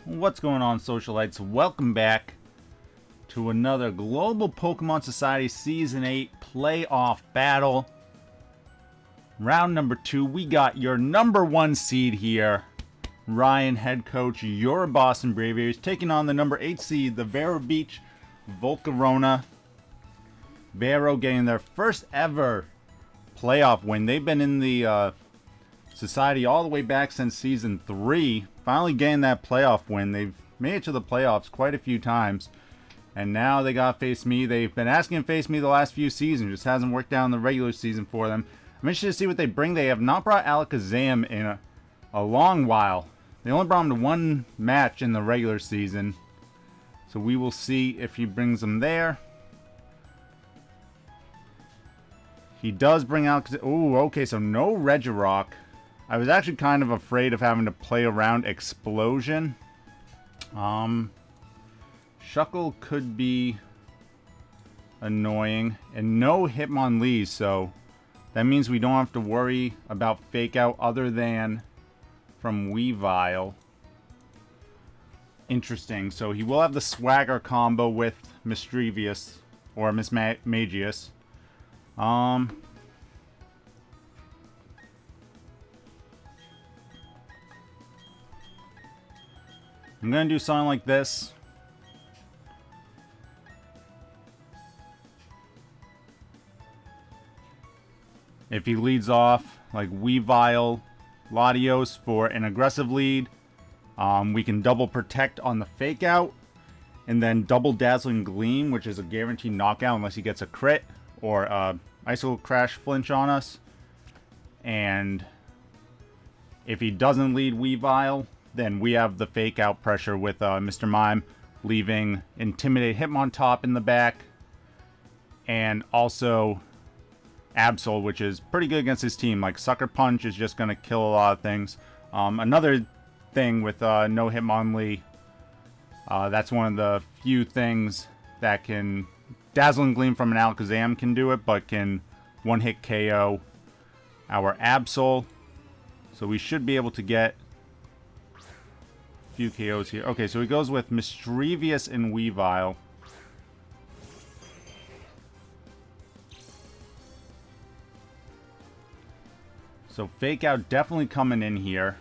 What's going on, Socialites? Welcome back to another Global Pokémon Society Season 8 playoff battle. Round number 2, we got your number 1 seed here, Ryan, head coach, your Boston Braviaries, taking on the number 8 seed, the Vero Beach Volcarona. Vero getting their first ever playoff win. They've been in the Society all the way back since Season 3. Finally getting that playoff win. They've made it to the playoffs quite a few times. And now they got to face me. They've been asking to face me the last few seasons. Just hasn't worked out in the regular season for them. I'm interested to see what they bring. They have not brought Alakazam in a long while. They only brought him to one match in the regular season. So we will see if he brings them there. He does bring Alakazam. Ooh, okay, so no Regirock. I was actually kind of afraid of having to play around Explosion. Shuckle could be annoying. And no Hitmonlee, so that means we don't have to worry about Fake Out other than from Weavile. Interesting. So he will have the Swagger combo with Mismagius or Mismagius. I'm going to do something like this. If he leads off, like Weavile, Latios for an aggressive lead, we can double protect on the fake out, and then double Dazzling Gleam, which is a guaranteed knockout unless he gets a crit or Icicle Crash flinch on us. And if he doesn't lead Weavile, then we have the fake out pressure with Mr. Mime, leaving Intimidate Hitmontop in the back, and also Absol, which is pretty good against his team. Like Sucker Punch is just going to kill a lot of things. Another thing with no Hitmonlee, that's one of the few things that can Dazzling Gleam from an Alakazam can do it, but can one-hit KO our Absol. So we should be able to get few KOs here. Okay, so he goes with Mismagius and Weavile. So Fake Out definitely coming in here.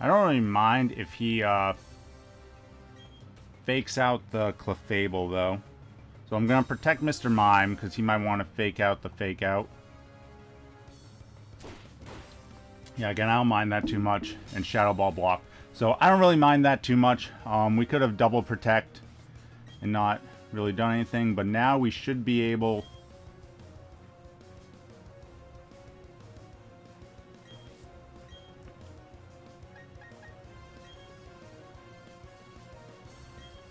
I don't really mind if he fakes out the Clefable, though. So I'm going to protect Mr. Mime, because he might want to fake out the fake out. Yeah, again, I don't mind that too much. And Shadow Ball block. So I don't really mind that too much. We could have double protect and not really done anything. But now we should be able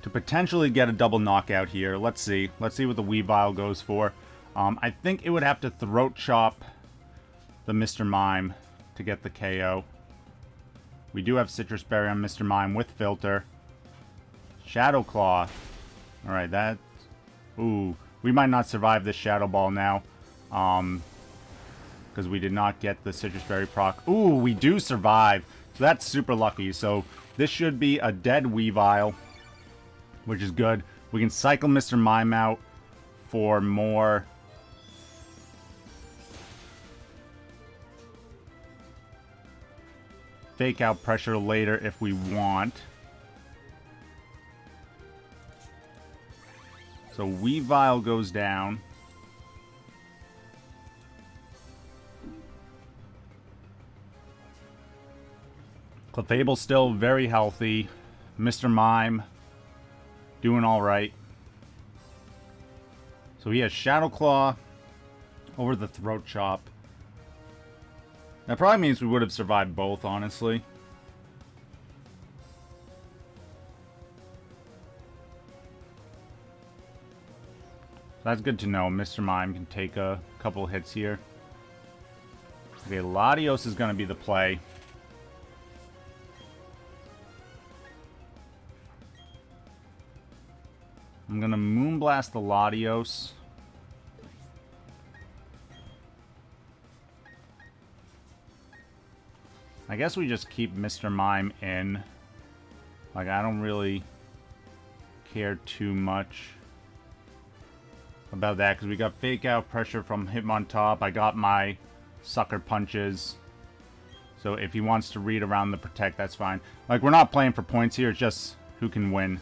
to potentially get a double knockout here. Let's see. Let's see what the Weavile goes for. I think it would have to Throat Chop the Mr. Mime to get the KO. We do have Citrus Berry on Mr. Mime with Filter. Shadow Claw. Alright, that... Ooh, we might not survive this Shadow Ball now. Because we did not get the Citrus Berry proc. Ooh, we do survive. So that's super lucky. So this should be a dead Weavile, which is good. We can cycle Mr. Mime out for more fake out pressure later if we want. So Weavile goes down. Clefable still very healthy. Mr. Mime doing all right. So he has Shadow Claw over the Throat Chop. That probably means we would have survived both, honestly. That's good to know. Mr. Mime can take a couple hits here. Okay, Latios is going to be the play. I'm going to Moonblast the Latios. I guess we just keep Mr. Mime in. Like, I don't really care too much about that because we got Fake Out pressure from Hitmontop. I got my Sucker Punches. So if he wants to read around the Protect, that's fine. Like, we're not playing for points here. It's just who can win.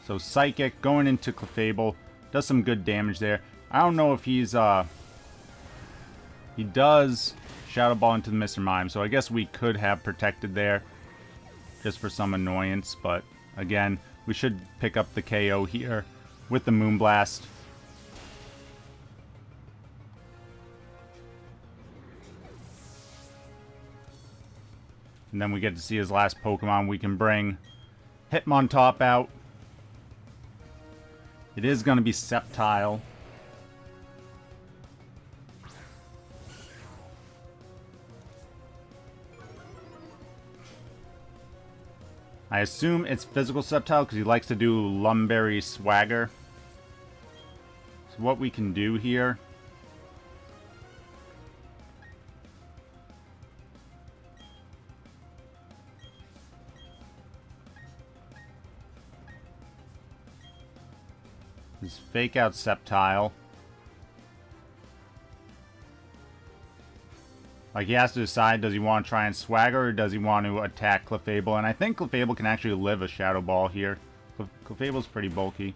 So Psychic going into Clefable. Does some good damage there. I don't know if he's, he does Shadow Ball into the Mr. Mime. So I guess we could have protected there. Just for some annoyance. But again, we should pick up the KO here with the Moonblast. And then we get to see his last Pokemon. We can bring Hitmontop out. It is going to be Sceptile. I assume it's physical Sceptile because he likes to do Lumberry Swagger. So what we can do here is Fake Out Sceptile. Like, he has to decide, does he want to try and Swagger or does he want to attack Clefable? And I think Clefable can actually live a Shadow Ball here. Clefable's pretty bulky.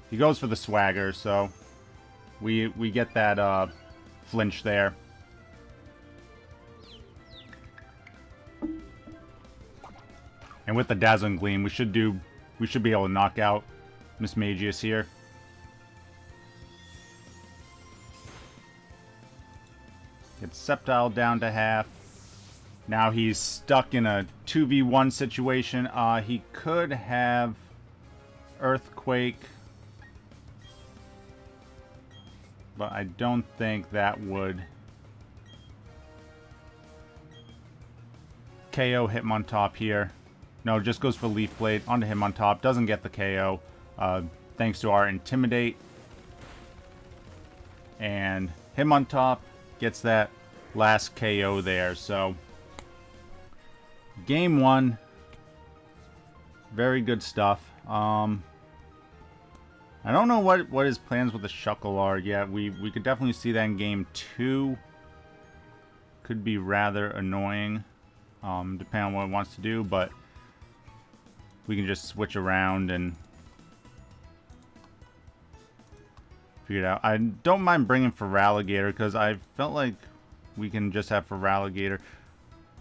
He goes for the Swagger, so we get that flinch there. And with the Dazzling Gleam, we should be able to knock out Mismagius here. Get Sceptile down to half. Now he's stuck in a 2v1 situation. He could have Earthquake, but I don't think that would KO Hitmontop here. No, just goes for Leaf Blade onto Hitmontop. Doesn't get the KO. Thanks to our Intimidate. And Hitmontop gets that last KO there. So, game one. Very good stuff. I don't know what his plans with the Shuckle are yet. We could definitely see that in game two. Could be rather annoying. Depending on what it wants to do, but we can just switch around and figure it out. I don't mind bringing Feraligatr because I felt like we can just have Feraligatr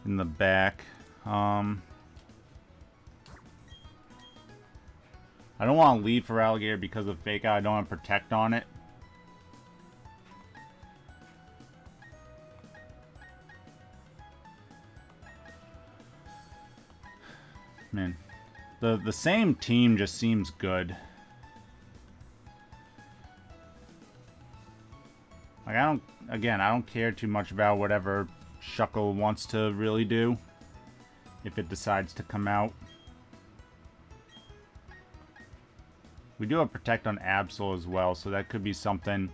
in the back. I don't want to lead Feraligatr because of Fake Out. I don't want to Protect on it. Man, the same team just seems good. Like, I don't care too much about whatever Shuckle wants to really do if it decides to come out. We do have Protect on Absol as well, so that could be something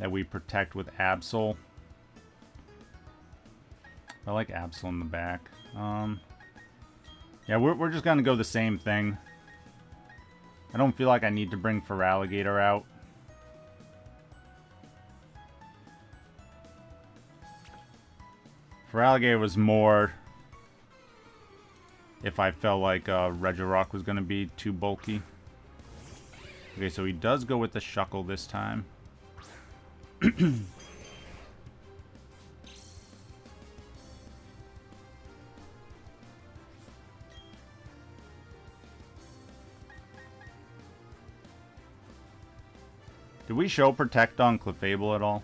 that we protect with Absol. I like Absol in the back. Yeah, we're just gonna go the same thing. I don't feel like I need to bring Feraligatr out. Feraligatr was more if I felt like Regirock was gonna be too bulky. Okay, so he does go with the Shuckle this time. Did we show Protect on Clefable at all?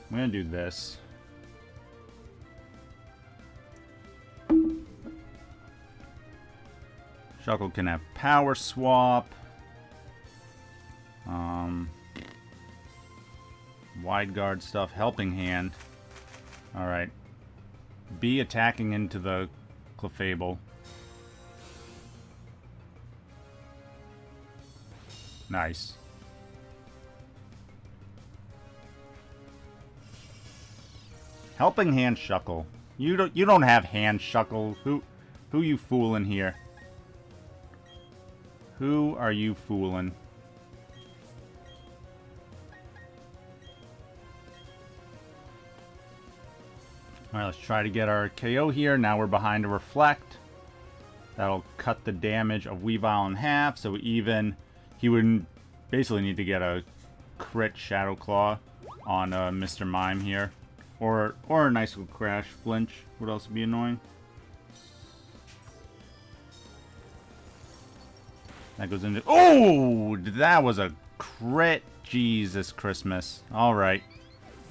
I'm gonna do this. Shuckle can have Power Swap. Wide Guard stuff. Helping Hand. Alright. B attacking into the Clefable. Nice. Helping Hand Shuckle. You don't have hand Shuckle. Who you fooling here? Who are you fooling? Alright, let's try to get our KO here. Now we're behind a Reflect. That'll cut the damage of Weavile in half. So even he would basically need to get a crit Shadow Claw on Mr. Mime here. Or a nice little Crash Flinch would also be annoying. That goes into... Oh! That was a crit. Jesus Christmas. Alright.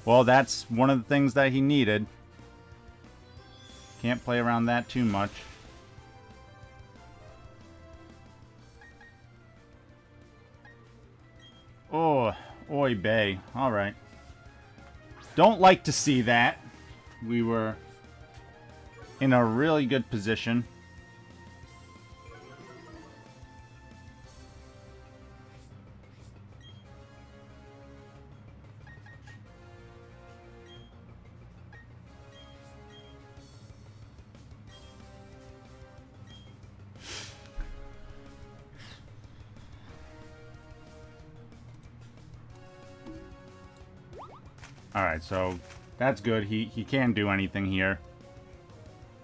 Well, that's one of the things that he needed. Can't play around that too much. Oh, oy bay. Alright. Don't like to see that. We were in a really good position. Alright, so that's good. He can't do anything here.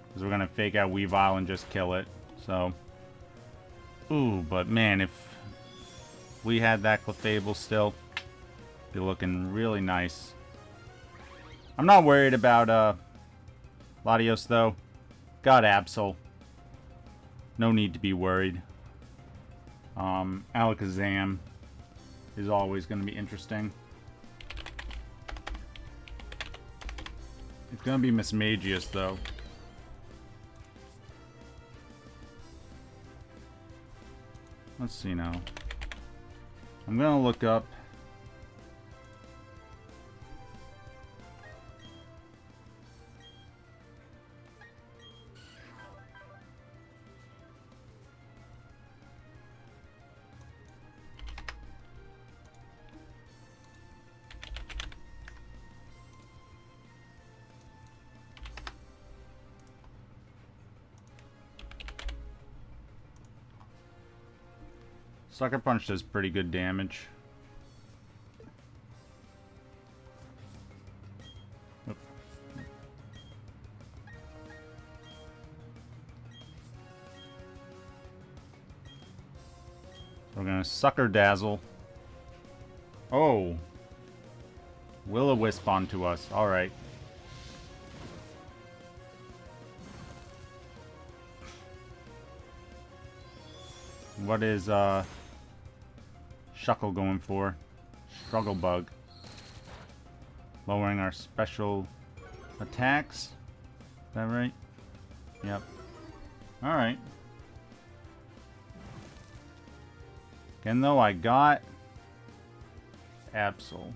Because we're going to fake out Weavile and just kill it. So, ooh, but man, if we had that Clefable still, be looking really nice. I'm not worried about Latios, though. Got Absol. No need to be worried. Alakazam is always going to be interesting. It's gonna be Mismagius, though. Let's see now. I'm gonna look up. Sucker Punch does pretty good damage. Oop. We're gonna Sucker Dazzle. Oh! Will-O-Wisp onto us. Alright. What is, Shuckle going for? Struggle Bug. Lowering our special attacks. Is that right? Yep. Alright. Again, though, I got Absol.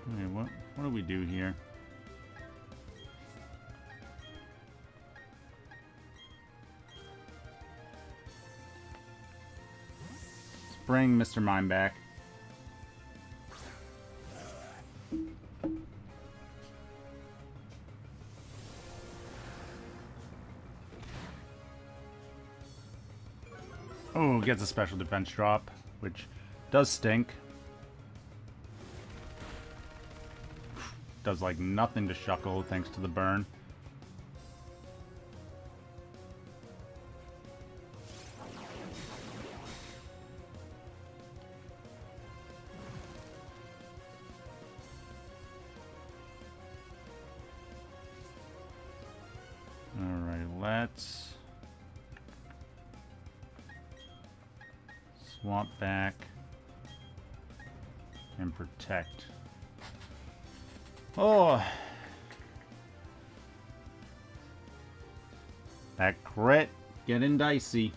Okay, what do we do here? Let's bring Mr. Mime back. Oh, gets a special defense drop, which does stink. Does like nothing to Shuckle thanks to the burn. Alright, let's Swap back. And protect. Oh! That crit. Getting dicey.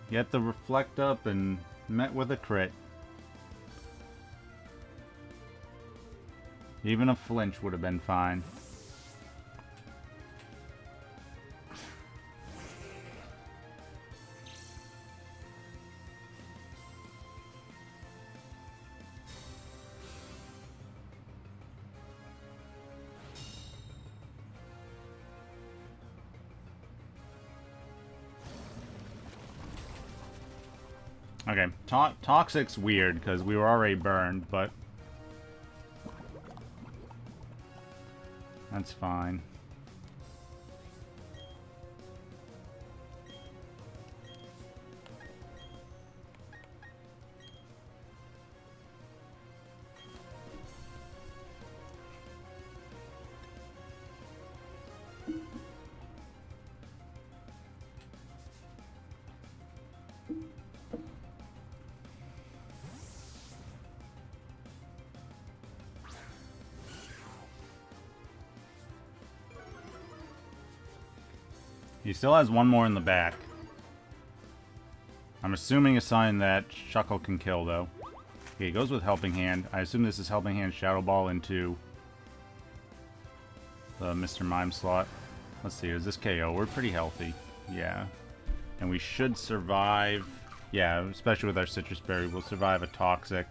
Get the reflect up and met with a crit. Even a flinch would have been fine. Okay, Toxic's weird because we were already burned, but that's fine. He still has one more in the back. I'm assuming a sign that Shuckle can kill, though. Okay, he goes with Helping Hand. I assume this is Helping Hand Shadow Ball into the Mr. Mime slot. Let's see, is this KO? We're pretty healthy. Yeah. And we should survive. Yeah, especially with our Citrus Berry, we'll survive a Toxic.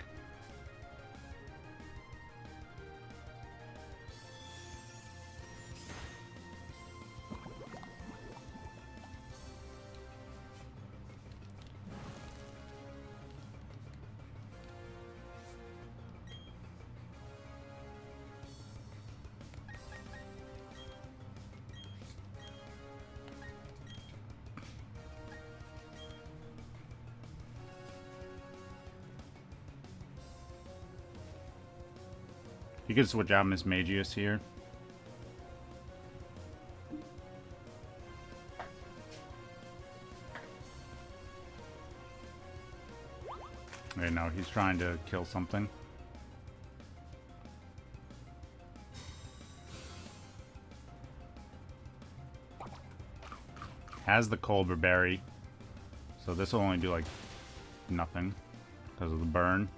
You could switch out Mismagius here. Wait, no, he's trying to kill something. Has the Cobra Berry. So this will only do like nothing because of the burn.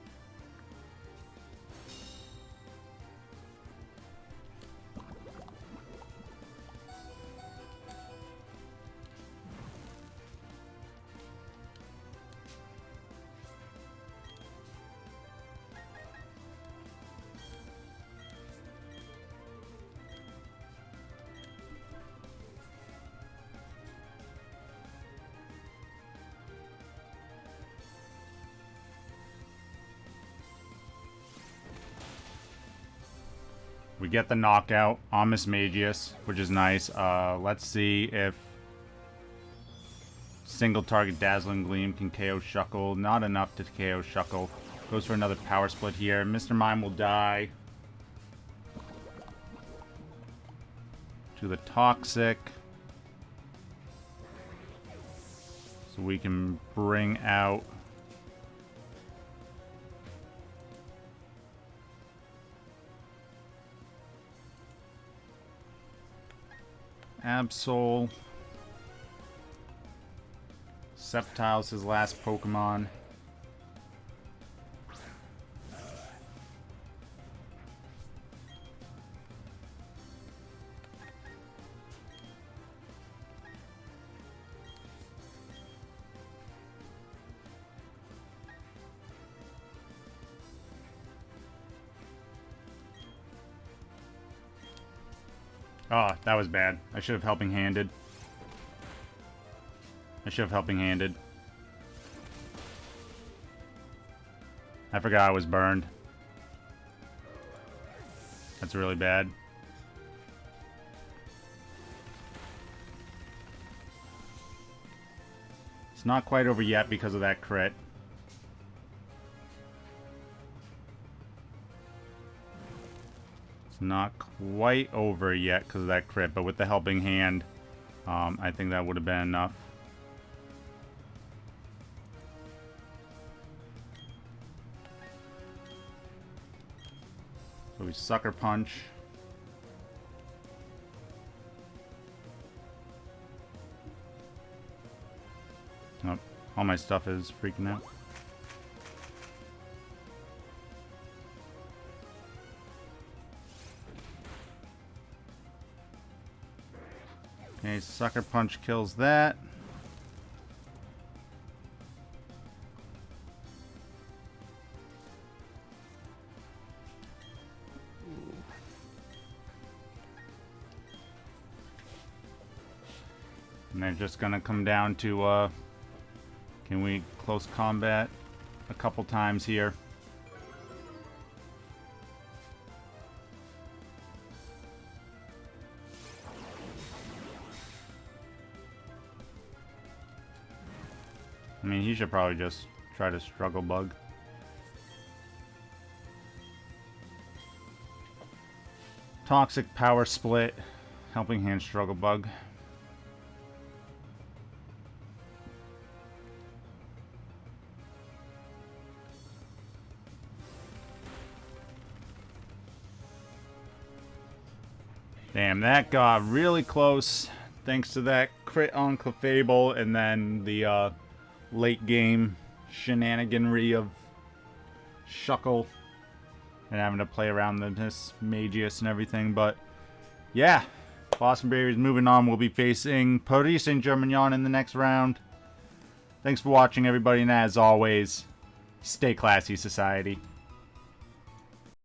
We get the knockout on Mismagius, which is nice. Let's see if single target Dazzling Gleam can KO Shuckle. Not enough to KO Shuckle. Goes for another power split here. Mr. Mime will die to the Toxic. So we can bring out Absol. Sceptile's his last Pokemon. Oh, that was bad. I should have Helping Handed. I forgot I was burned. That's really bad. It's not quite over yet because of that crit. It's not quite over yet because of that crit, but with the helping hand, I think that would have been enough. So we Sucker Punch. Oh, all my stuff is freaking out. Okay, Sucker Punch kills that. And they're just gonna come down to, can we close combat a couple times here? I mean, he should probably just try to Struggle Bug. Toxic Power Split. Helping Hand Struggle Bug. Damn, that got really close. Thanks to that crit on Clefable and then the late game shenaniganry of Shuckle and having to play around the Mismagius and everything. But yeah, Boston Braviaries moving on. We'll be facing Paris Saint-Germain in the next round. Thanks for watching, everybody, and as always, stay classy, society.